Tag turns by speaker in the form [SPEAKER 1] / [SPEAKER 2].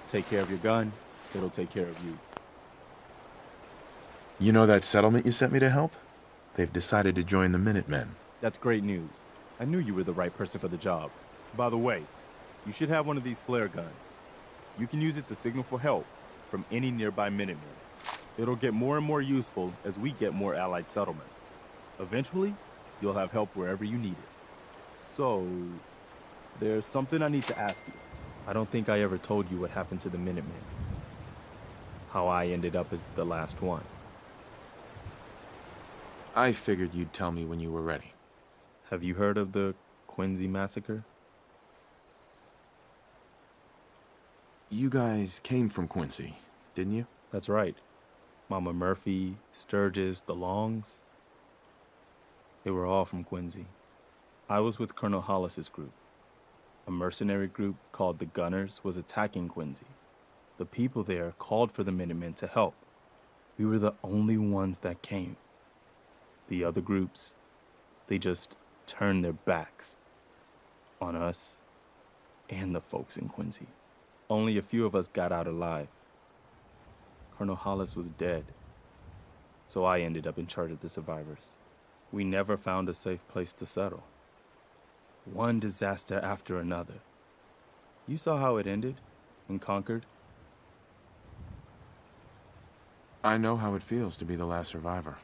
[SPEAKER 1] Take care of your gun, it'll take care of you.
[SPEAKER 2] You know that settlement you sent me to help? They've decided to join the Minutemen.
[SPEAKER 1] That's great news. I knew you were the right person for the job. By the way, you should have one of these flare guns. You can use it to signal for help from any nearby Minutemen. It'll get more and more useful as we get more allied settlements. Eventually, you'll have help wherever you need it. So, there's something I need to ask you. I don't think I ever told you what happened to the Minutemen. How I ended up as the last one.
[SPEAKER 2] I figured you'd tell me when you were ready.
[SPEAKER 1] Have you heard of the Quincy massacre?
[SPEAKER 2] You guys came from Quincy, didn't you?
[SPEAKER 1] That's right. Mama Murphy, Sturgis, the Longs. They were all from Quincy. I was with Colonel Hollis's group. A mercenary group called the Gunners was attacking Quincy. The people there called for the Minutemen to help. We were the only ones that came. The other groups, they just turned their backs on us and the folks in Quincy. Only a few of us got out alive. Colonel Hollis was dead, so I ended up in charge of the survivors. We never found a safe place to settle. One disaster after another. You saw how it ended in Concord?
[SPEAKER 2] I know how it feels to be the last survivor.